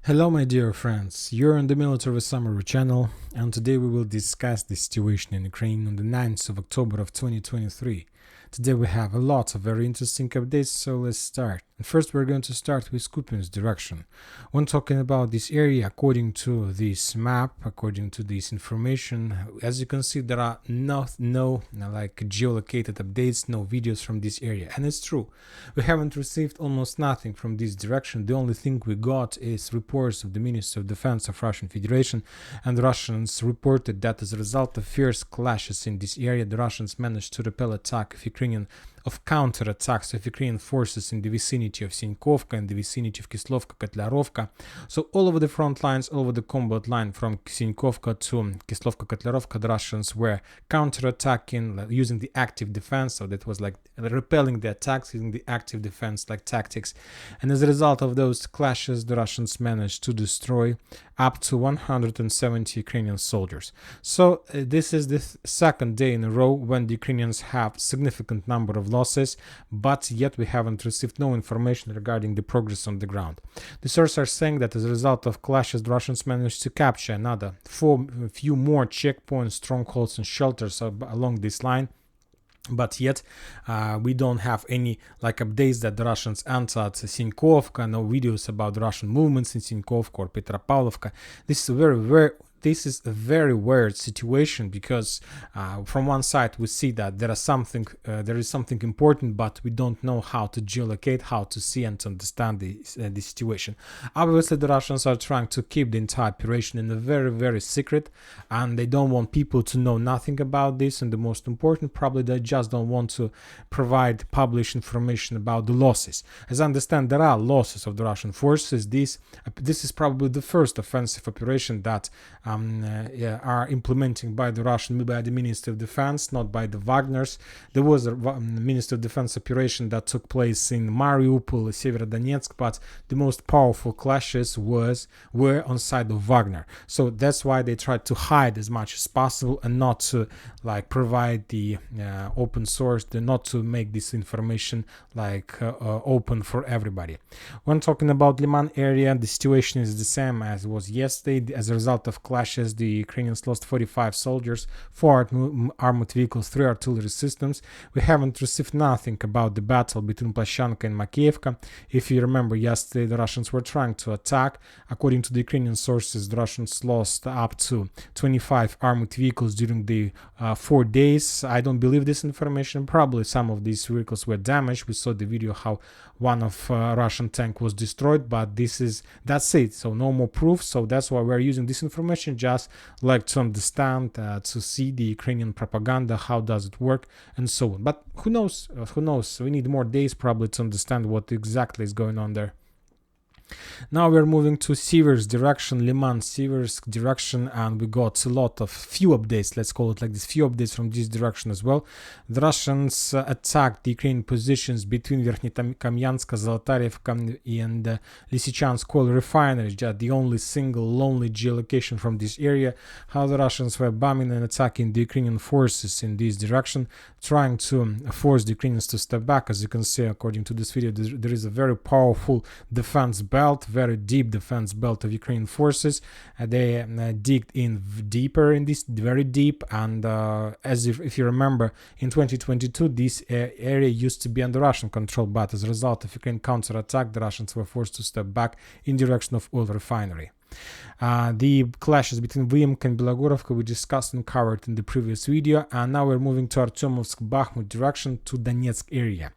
Hello my dear friends, you're on the Military Summary channel, and today we will discuss the situation in Ukraine on the 9th of October of 2023. Today we have a lot of very interesting updates, so let's start. And first we're going to start with Kupyansk direction. When talking about this area, according to this map, according to this information, as you can see, there are no geolocated updates, no videos from this area, and it's true. We haven't received almost nothing from this direction. The only thing we got is reports of the Ministry of Defense of Russian Federation, and Russians reported that as a result of fierce clashes in this area, the Russians managed to repel attack of counterattacks of Ukrainian forces in the vicinity of Sinkovka and the vicinity of Kislovka-Kotlarovka. So all over the front lines, all over the combat line from Sinkovka to Kislovka-Kotlarovka, the Russians were counterattacking using the active defense. So that was like repelling the attacks using the active defense like tactics. And as a result of those clashes, the Russians managed to destroy up to 170 Ukrainian soldiers. So this is the second day in a row when the Ukrainians have significant number of losses, but yet we haven't received no information regarding the progress on the ground. The sources are saying that as a result of clashes, the Russians managed to capture another few more checkpoints, strongholds and shelters along this line. But yet we don't have any updates that the Russians entered Sinkovka, no videos about the Russian movements in Sinkovka or Petropavlovka. This is a very weird situation because from one side we see that there is something important, but we don't know how to geolocate, how to see and to understand the situation. Obviously, the Russians are trying to keep the entire operation in a very, very secret, and they don't want people to know nothing about this. And the most important, probably they just don't want to publish information about the losses. As I understand, there are losses of the Russian forces. This is probably the first offensive operation that are implementing by the Ministry of Defense, not by the Wagners. There was a Ministry of Defense operation that took place in Mariupol, Severodonetsk, but the most powerful clashes were on side of Wagner. So that's why they tried to hide as much as possible and not to provide the open source, not to make this information open for everybody. When talking about Lyman area, the situation is the same as it was yesterday. As a result of clashes, the Ukrainians lost 45 soldiers, 4 armored vehicles, 3 artillery systems. We haven't received nothing about the battle between Plashanka and Makeyevka. If you remember, yesterday the Russians were trying to attack. According to the Ukrainian sources, the Russians lost up to 25 armored vehicles during the 4 days. I don't believe this information. Probably some of these vehicles were damaged. We saw the video how one of Russian tank was destroyed, but that's it. So no more proof. So that's why we're using this information, just to understand, to see the Ukrainian propaganda, how does it work, and so on. But who knows? We need more days probably to understand what exactly is going on there. Now we're moving to Siversk direction, Lyman Siversk direction, and we got few updates, let's call it like this, few updates from this direction as well. The Russians attacked the Ukrainian positions between Verkhnyokamyansk, Zolotarivka and Lysychansk oil refinery, just the only single lonely geolocation from this area. How the Russians were bombing and attacking the Ukrainian forces in this direction, trying to force the Ukrainians to step back. As you can see, according to this video, there is a very powerful defense belt, very deep defense belt of Ukrainian forces. They digged in deeper in this, very deep, and if you remember, in 2022 this area used to be under Russian control, but as a result of Ukraine counterattack, the Russians were forced to step back in direction of oil refinery. The clashes between Vuhledar and Belogorovka we discussed and covered in the previous video, and now we're moving to Artyomovsk-Bakhmut direction to Donetsk area.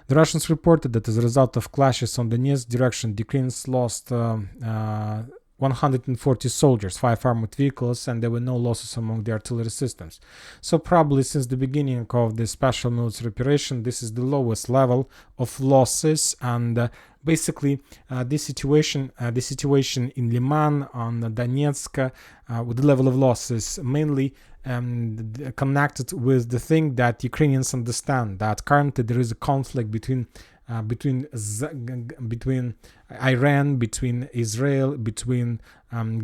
The Russians reported that as a result of clashes on Donetsk direction, the Ukrainians lost 140 soldiers, 5 armored vehicles, and there were no losses among the artillery systems. So probably since the beginning of the special military operation, this is the lowest level of losses, and basically the situation in Lyman on Donetsk with the level of losses mainly connected with the thing that Ukrainians understand, that currently there is a conflict between between Iran, between Israel, between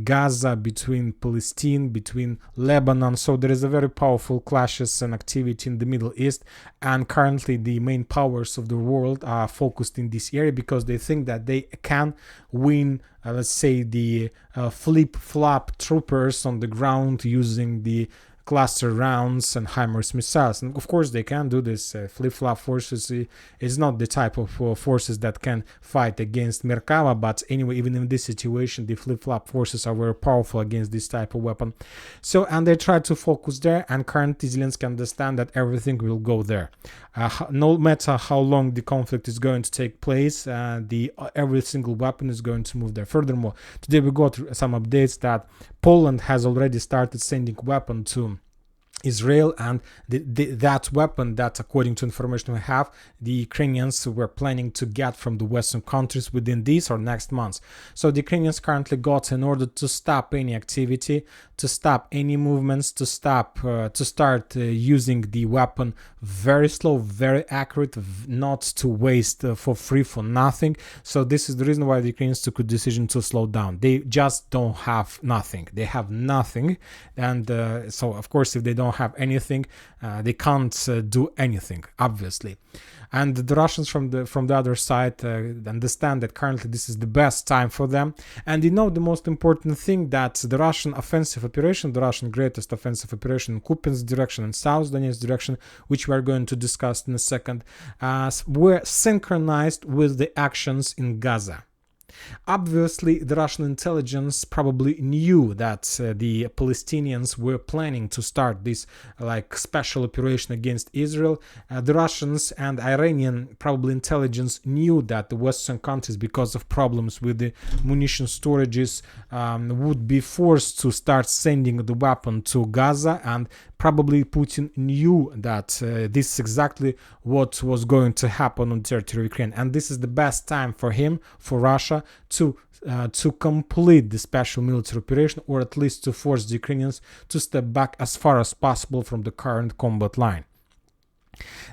Gaza, between Palestine, between Lebanon. So there is a very powerful clashes and activity in the Middle East, and currently the main powers of the world are focused in this area because they think that they can win, let's say, the flip-flop troopers on the ground using the cluster rounds and HIMARS missiles. And of course they can do this. Flip-flop forces is not the type of forces that can fight against Merkava, but anyway, even in this situation the flip-flop forces are very powerful against this type of weapon. So, and they try to focus there, and currently Zelensky understand that everything will go there. No matter how long the conflict is going to take place, every single weapon is going to move there. Furthermore, today we got some updates that Poland has already started sending weapon to Israel, and that weapon that, according to information we have, the Ukrainians were planning to get from the Western countries within this or next months. So the Ukrainians currently got, in order to stop any activity, to stop any movements, to start using the weapon very slow, very accurate, not to waste for free for nothing. So this is the reason why the Ukrainians took a decision to slow down. They just don't have nothing. They have nothing, and so of course if they don't have anything, they can't do anything, obviously. And the Russians from the other side understand that currently this is the best time for them. And you know the most important thing, that the Russian offensive operation, the Russian greatest offensive operation in Kupyansk direction and South Donetsk direction, which we are going to discuss in a second, were synchronized with the actions in Gaza. Obviously, the Russian intelligence probably knew that the Palestinians were planning to start this special operation against Israel. The Russians and Iranian probably intelligence knew that the Western countries, because of problems with the munition storages, would be forced to start sending the weapon to Gaza, and probably Putin knew that this is exactly what was going to happen on the territory of Ukraine, and this is the best time for him, for Russia, to complete the special military operation, or at least to force the Ukrainians to step back as far as possible from the current combat line.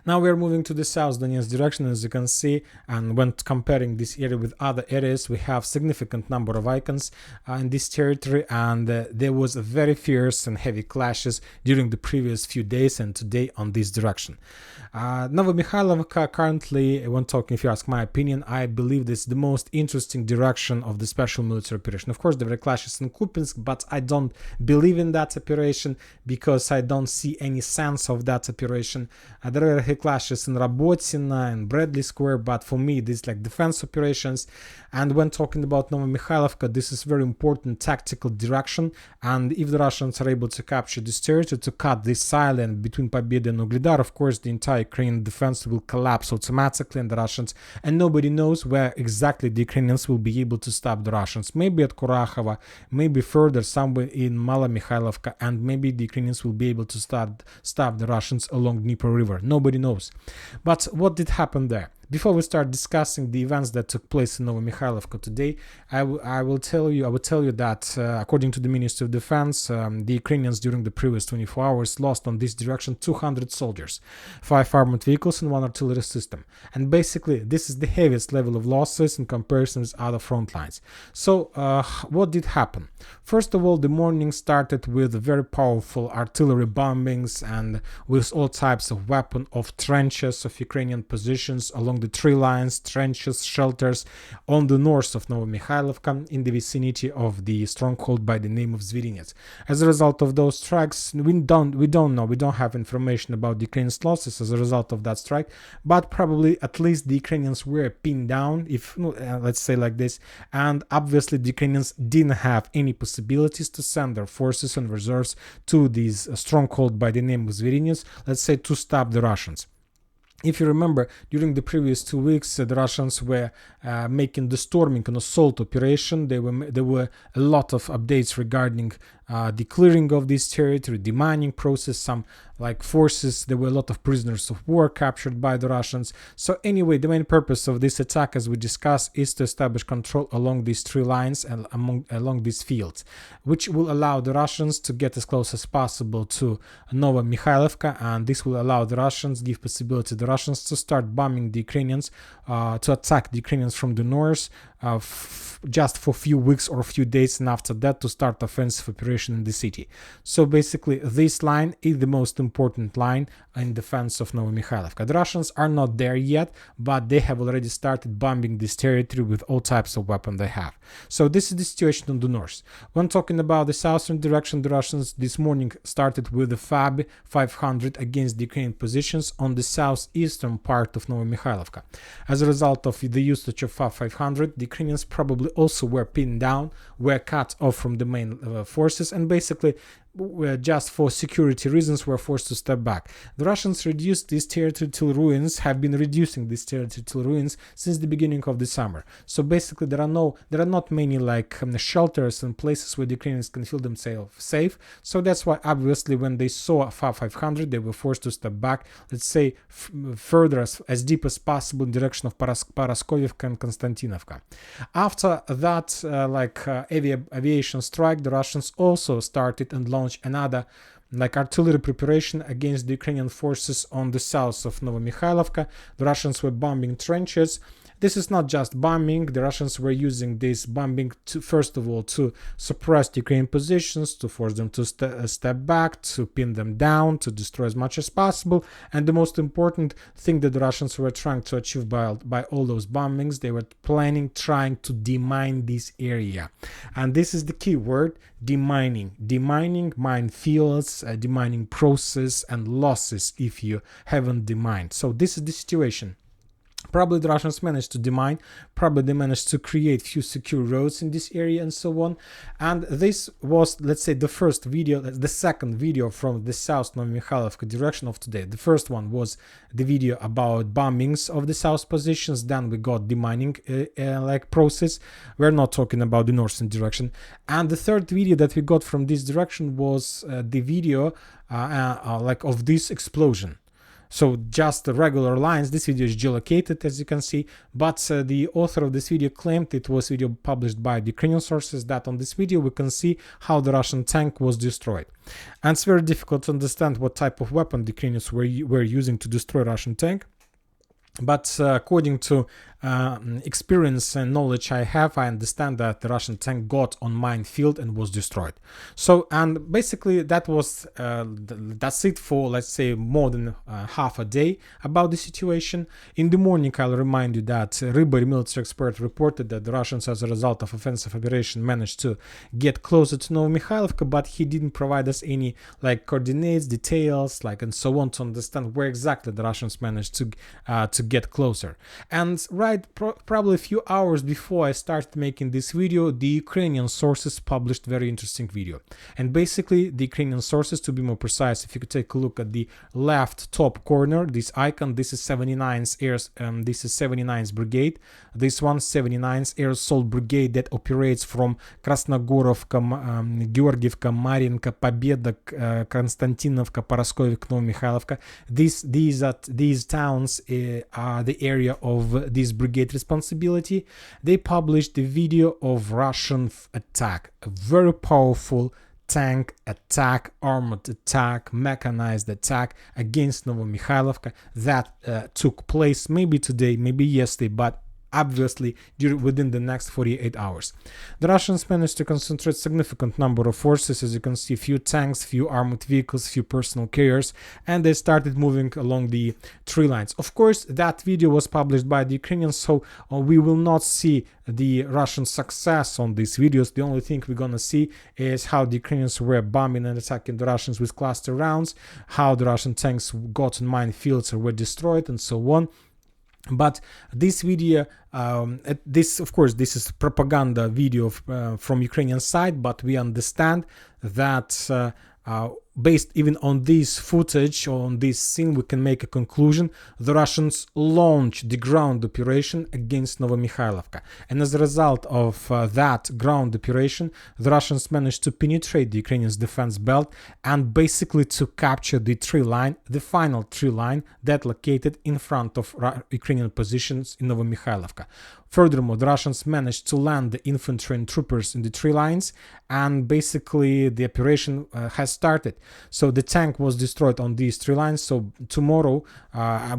Now we are moving to the South Donetsk direction, as you can see, and when comparing this area with other areas, we have significant number of icons in this territory, and there was a very fierce and heavy clashes during the previous few days and today on this direction. Novomykhailivka currently, when talking, if you ask my opinion, I believe this is the most interesting direction of the special military operation. Of course, there were clashes in Kupyansk, but I don't believe in that operation because I don't see any sense of that operation. There were clashes in Robotina and Bradley Square, but for me, this is like defense operations. And when talking about Novomykhailivka, this is very important tactical direction. And if the Russians are able to capture this territory, to cut this island between Pobeda and Vuhledar, of course, the entire Ukrainian defense will collapse automatically, and the Russians, and nobody knows where exactly the Ukrainians will be able to stop the Russians. Maybe at Kurakhova, maybe further somewhere in Malomykhailivka, and maybe the Ukrainians will be able to stop the Russians along Dnieper River. Nobody knows. But what did happen there? Before we start discussing the events that took place in Novomykhailivka today, I will tell you that according to the Ministry of Defense, the Ukrainians during the previous 24 hours lost on this direction 200 soldiers, 5 armored vehicles and 1 artillery system. And basically, this is the heaviest level of losses in comparison with other front lines. So, what did happen? First of all, the morning started with very powerful artillery bombings and with all types of weapons, of trenches, of Ukrainian positions along the tree lines, trenches, shelters on the north of Novomykhailivka in the vicinity of the stronghold by the name of Zvirinets. As a result of those strikes, we don't know, we don't have information about the Ukrainians' losses as a result of that strike, but probably at least the Ukrainians were pinned down, if let's say like this, and obviously the Ukrainians didn't have any possibilities to send their forces and reserves to this stronghold by the name of Zvirinets, let's say, to stop the Russians. If you remember, during the previous 2 weeks, the Russians were making the storming and assault operation. There were a lot of updates regarding the clearing of this territory, the mining process, some like forces. There were a lot of prisoners of war captured by the Russians. So anyway, the main purpose of this attack, as we discussed, is to establish control along these three lines and along these fields, which will allow the Russians to get as close as possible to Novomykhailivka, and this will allow the Russians, give possibility to the Russians to start bombing the Ukrainians, to attack the Ukrainians from the north, just for a few weeks or a few days, and after that to start offensive operation in the city. So basically this line is the most important line in defense of Novomykhailivka. The Russians are not there yet, but they have already started bombing this territory with all types of weapons they have. So this is the situation on the north. When talking about the southern direction, the Russians this morning started with the FAB 500 against the Ukrainian positions on the southeastern part of Novomykhailivka. As a result of the usage of FAB 500, the Ukrainians probably also were pinned down, were cut off from the main forces, and basically just for security reasons were forced to step back. The Russians reduced this territory to ruins, have been reducing this territory to ruins since the beginning of the summer. So basically there are not many like shelters and places where the Ukrainians can feel themselves safe. So that's why obviously when they saw FAB 500 they were forced to step back, let's say further as deep as possible in the direction of Paraskovivka and Konstantinovka. After that aviation strike, the Russians also started and launched another artillery preparation against the Ukrainian forces on the south of Novomykhailivka. The Russians were bombing trenches. This is not just bombing. The Russians were using this bombing to, first of all, to suppress the Ukrainian positions, to force them to step back, to pin them down, to destroy as much as possible. And the most important thing that the Russians were trying to achieve by all those bombings, they were trying to demine this area. And this is the key word, demining. Demining minefields, demining process and losses if you haven't demined. So this is the situation. Probably the Russians managed to demine, probably they managed to create few secure roads in this area and so on. And this was, let's say, the first video, the second video from the south Novomykhailivka direction of today. The first one was the video about bombings of the south positions. Then we got demining process. We're not talking about the northern direction. And the third video that we got from this direction was the video of this explosion. So just the regular lines. This video is geolocated, as you can see, but the author of this video claimed it was video published by the Ukrainian sources, that on this video we can see how the Russian tank was destroyed. And it's very difficult to understand what type of weapon the Ukrainians were using to destroy Russian tank. But according to experience and knowledge I have, I understand that the Russian tank got on minefield and was destroyed. So, and basically that was that's it for, let's say, more than half a day about the situation. In the morning, I'll remind you that Rybar, military expert, reported that the Russians, as a result of offensive operation, managed to get closer to Novomykhailivka, but he didn't provide us any coordinates, details, and so on, to understand where exactly the Russians managed to get closer. And probably a few hours before I started making this video, the Ukrainian sources published very interesting video. And basically the Ukrainian sources, to be more precise, if you could take a look at the left top corner, this icon, this is 79th this is 79th brigade. This one, 79th Air Assault Brigade, that operates from Krasnogorovka, Georgievka, Mariinka, Pobeda, Konstantinovka, Paraskovivka, Novomykhailivka. These towns are the area of this brigade responsibility. They published the video of Russian attack, a very powerful tank attack, armored attack, mechanized attack against Novomykhailivka that took place maybe today, maybe yesterday, but obviously within the next 48 hours. The Russians managed to concentrate significant number of forces, as you can see, few tanks, few armored vehicles, few personal carriers, and they started moving along the tree lines. Of course, that video was published by the Ukrainians, so we will not see the Russian success on these videos. The only thing we're gonna see is how the Ukrainians were bombing and attacking the Russians with cluster rounds, how the Russian tanks got in minefields or were destroyed, and so on. But this video, of course, this is propaganda video from Ukrainian side, but we understand that based even on this footage or on this scene, we can make a conclusion. The Russians launched the ground operation against Novomykhailivka, and as a result of that ground operation, the Russians managed to penetrate the Ukrainians' defense belt and basically to capture the tree line, the final tree line that located in front of Ukrainian positions in Novomykhailivka. Furthermore, the Russians managed to land the infantry and troopers in the tree lines, and basically the operation has started. So the tank was destroyed on these tree lines. So tomorrow,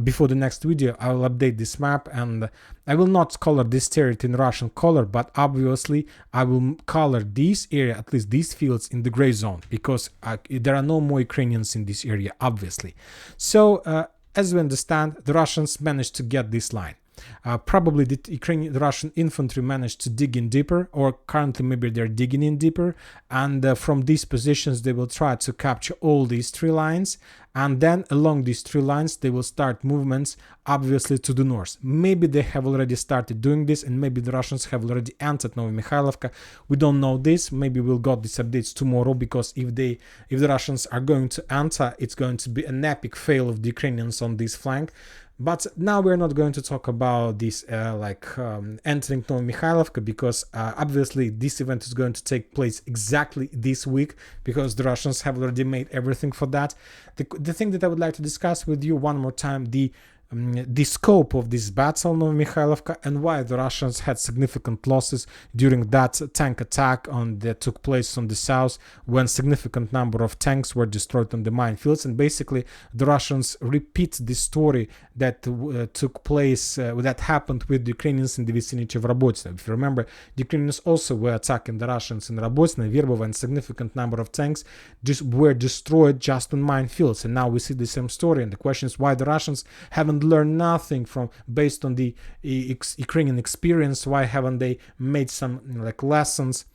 before the next video, I will update this map, and I will not color this territory in Russian color, but obviously I will color this area, at least these fields, in the gray zone, because there are no more Ukrainians in this area, obviously. So as we understand, the Russians managed to get this line. Probably the Russian infantry managed to dig in deeper, or currently maybe they're digging in deeper, and from these positions they will try to capture all these tree lines, and then along these tree lines they will start movements obviously to the north. Maybe they have already started doing this, and maybe the Russians have already entered Novomykhailivka. We don't know this. Maybe we'll got these updates tomorrow, because if the Russians are going to enter, it's going to be an epic fail of the Ukrainians on this flank. But now we're not going to talk about this entering Novomykhailivka, because obviously this event is going to take place exactly this week, because the Russians have already made everything for that. The thing that I would like to discuss with you one more time, the scope of this battle in Novomykhailivka, and why the Russians had significant losses during that tank attack that took place on the south, when significant number of tanks were destroyed on the minefields. And basically the Russians repeat the story that took place, that happened with the Ukrainians in the vicinity of Robotyne. If you remember, the Ukrainians also were attacking the Russians in Robotyne, Verbovo, and significant number of tanks were destroyed just on minefields. And now we see the same story, and the question is why the Russians haven't learned nothing from, based on the Ukrainian experience. Why haven't they made some lessons,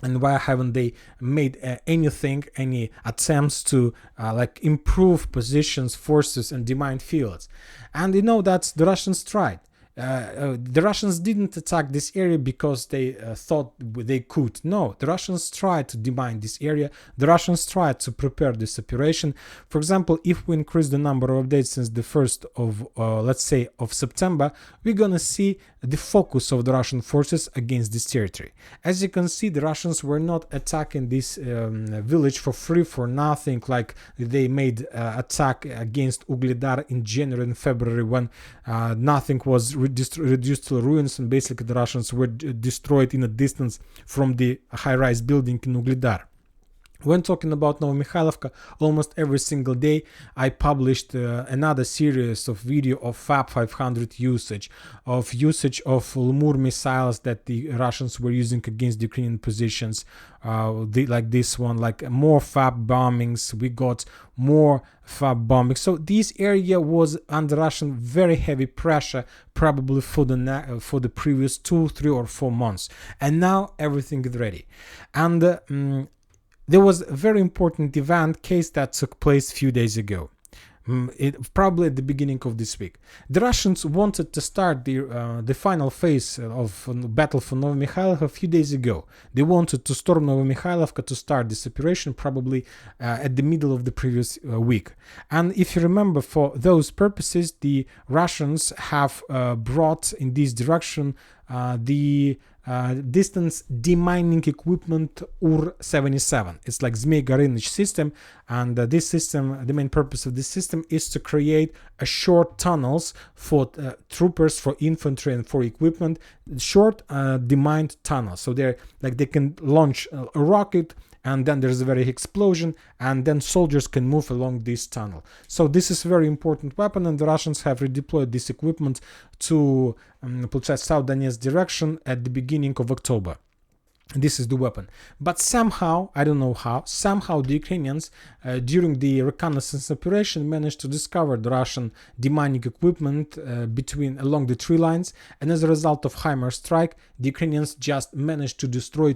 and why haven't they made any attempts to improve positions, forces, and demine fields? And you know that the Russians tried. The Russians didn't attack this area because they thought they could. No, the Russians tried to demine this area. The Russians tried to prepare this operation. For example, if we increase the number of days since the 1st of, let's say, of September, we're gonna see the focus of the Russian forces against this territory. As you can see, the Russians were not attacking this village for free, for nothing, like they made attack against Vuhledar in January and February, when nothing was reduced to ruins, and basically the Russians were destroyed in a distance from the high-rise building in Vuhledar. When talking about Novomykhailivka, almost every single day I published another series of video of FAB 500 usage of Lemur missiles that the Russians were using against the Ukrainian positions, like this one, like more FAB bombings. We got more FAB bombings. So this area was under Russian very heavy pressure, probably for the previous 2, 3, or 4 months, and now everything is ready. And there was a very important event case that took place a few days ago, probably at the beginning of this week. The Russians wanted to start the final phase of battle for Novomykhailivka a few days ago. They wanted to storm Novomykhailivka to start this operation probably at the middle of the previous week. And if you remember, for those purposes, the Russians have brought in this direction the distance demining equipment UR-77. It's like Zmei Gorыныch system, and this system, the main purpose of this system is to create a short tunnels for troopers, for infantry, and for equipment, short demined tunnels. So they're like they can launch a rocket, and then there's a very explosion, and then soldiers can move along this tunnel. So this is a very important weapon, and the Russians have redeployed this equipment to South Donetsk direction at the beginning of October. This is the weapon. But somehow, I don't know how, somehow the Ukrainians during the reconnaissance operation managed to discover the Russian demining equipment along the tree lines, and as a result of HIMARS strike, the Ukrainians just managed to destroy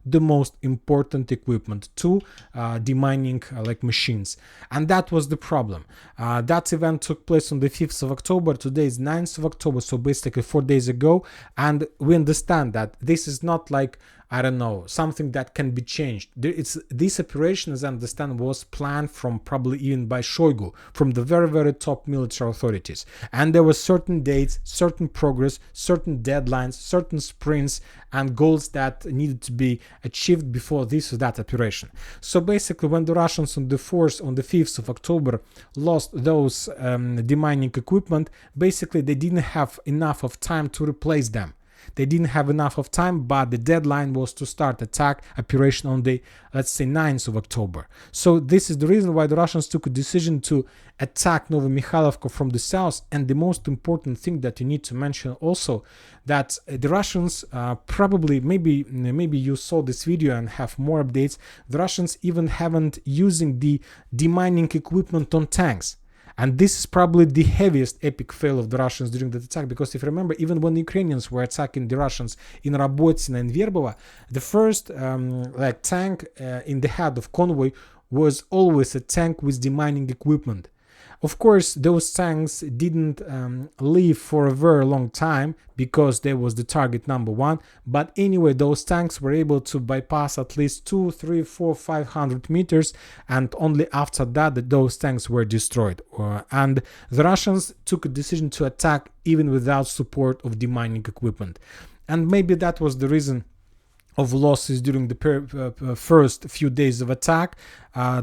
the most important equipment, two demining machines. And that was the problem. That event took place on the 5th of October. Today is 9th of October, so basically 4 days ago, and we understand that this is not like I don't know, something that can be changed. This operation, as I understand, was planned from probably even by Shoigu, from the very, very top military authorities. And there were certain dates, certain progress, certain deadlines, certain sprints, and goals that needed to be achieved before this or that operation. So basically, when the Russians on the 5th of October lost those demining equipment, basically they didn't have enough of time to replace them. They didn't have enough of time, but the deadline was to start attack operation on the, let's say, 9th of October. So this is the reason why the Russians took a decision to attack Novomykhailivka from the south. And the most important thing that you need to mention also, that the Russians probably, maybe you saw this video and have more updates, the Russians even haven't using the demining equipment on tanks. And this is probably the heaviest epic fail of the Russians during the attack, because if you remember, even when the Ukrainians were attacking the Russians in Robotyne and Verbova, the first tank in the head of convoy was always a tank with demining equipment. Of course, those tanks didn't live for a very long time because there was the target number one. But anyway, those tanks were able to bypass at least 200, 300, 400, 500 meters, and only after that those tanks were destroyed. And the Russians took a decision to attack even without support of demining equipment. And maybe that was the reason of losses during the first few days of attack.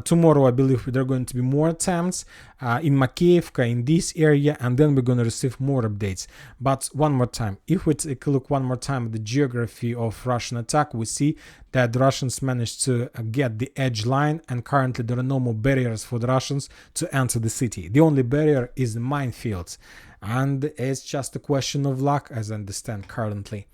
Tomorrow, I believe there are going to be more attempts in Makeyevka, in this area, and then we're going to receive more updates. But one more time, if we take a look one more time at the geography of Russian attack, we see that the Russians managed to get the edge line, and currently there are no more barriers for the Russians to enter the city. The only barrier is the minefields, and it's just a question of luck, as I understand currently.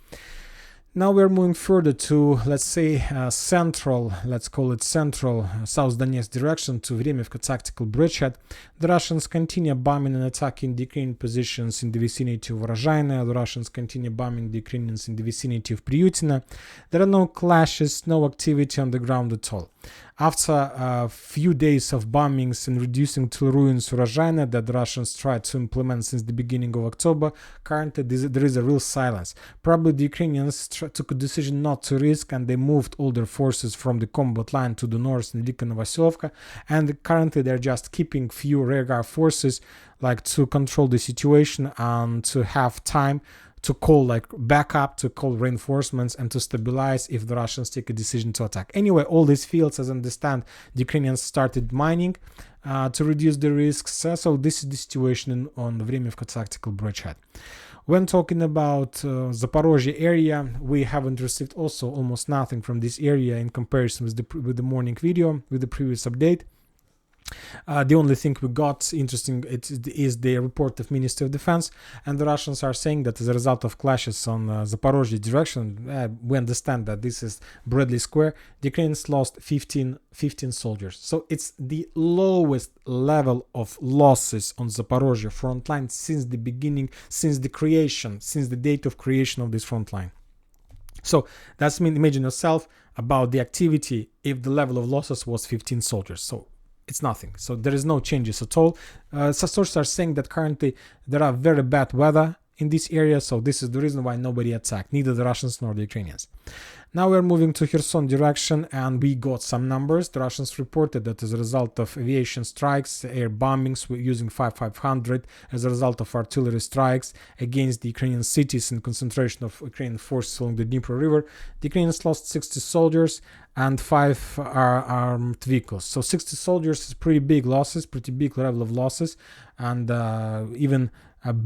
Now we're moving further to, let's say, central, let's call it central, South Donetsk direction, to Vremivka tactical bridgehead. The Russians continue bombing and attacking the Ukrainian positions in the vicinity of Vuhledar. The Russians continue bombing the Ukrainians in the vicinity of Priutina. There are no clashes, no activity on the ground at all. After a few days of bombings and reducing to ruins Vuhledar that the Russians tried to implement since the beginning of October, currently there is a real silence. Probably the Ukrainians took a decision not to risk, and they moved all their forces from the combat line to the north in Novomykhailivka, and currently they're just keeping few rearguard forces to control the situation and to have time to call backup, to call reinforcements, and to stabilize if the Russians take a decision to attack. Anyway, all these fields, as I understand, the Ukrainians started mining to reduce the risks. So this is the situation on the Vremivka tactical bridgehead. When talking about Zaporizhzhia area, we haven't received also almost nothing from this area in comparison with the morning video, with the previous update. The only thing we got interesting is the report of Ministry of Defense, and the Russians are saying that as a result of clashes on Zaporizhzhia direction, we understand that this is Bradley Square, the Ukrainians lost 15 soldiers. So it's the lowest level of losses on Zaporizhzhia front line since the beginning, since the date of creation of this front line. So that's imagine yourself about the activity if the level of losses was 15 soldiers. So it's nothing. So there is no changes at all. Sources are saying that currently there are very bad weather in this area, so this is the reason why nobody attacked, neither the Russians nor the Ukrainians. Now we're moving to Kherson direction, and we got some numbers. The Russians reported that as a result of aviation strikes, air bombings using 500, as a result of artillery strikes against the Ukrainian cities and concentration of Ukrainian forces along the Dnieper River, the Ukrainians lost 60 soldiers and 5 armed vehicles. So 60 soldiers is pretty big losses, pretty big level of losses, and even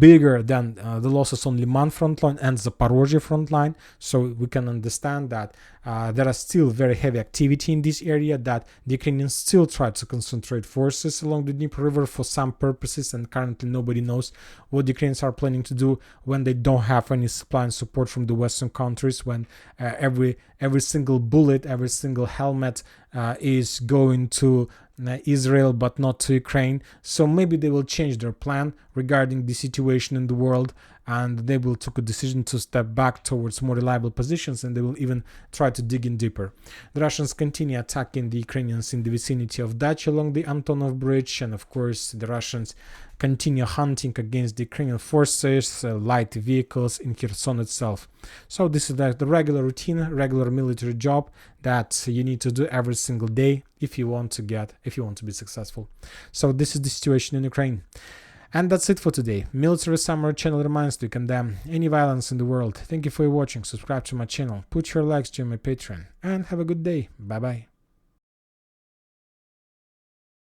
bigger than the losses on Lyman front line and Zaporizhzhia front line. So we can understand that there are still very heavy activity in this area, that the Ukrainians still try to concentrate forces along the Dnieper River for some purposes, and currently nobody knows what the Ukrainians are planning to do when they don't have any supply and support from the Western countries, when every single bullet, every single helmet is going to Israel but not to Ukraine. So maybe they will change their plan regarding the situation in the world, and they will take a decision to step back towards more reliable positions, and they will even try to dig in deeper. The Russians continue attacking the Ukrainians in the vicinity of Dacha along the Antonov Bridge, and of course the Russians continue hunting against the Ukrainian forces, light vehicles in Kherson itself. So this is the regular routine, regular military job that you need to do every single day if you want to be successful. So this is the situation in Ukraine. And that's it for today. Military Summary channel reminds to condemn any violence in the world. Thank you for watching. Subscribe to my channel. Put your likes to my Patreon. And have a good day. Bye bye.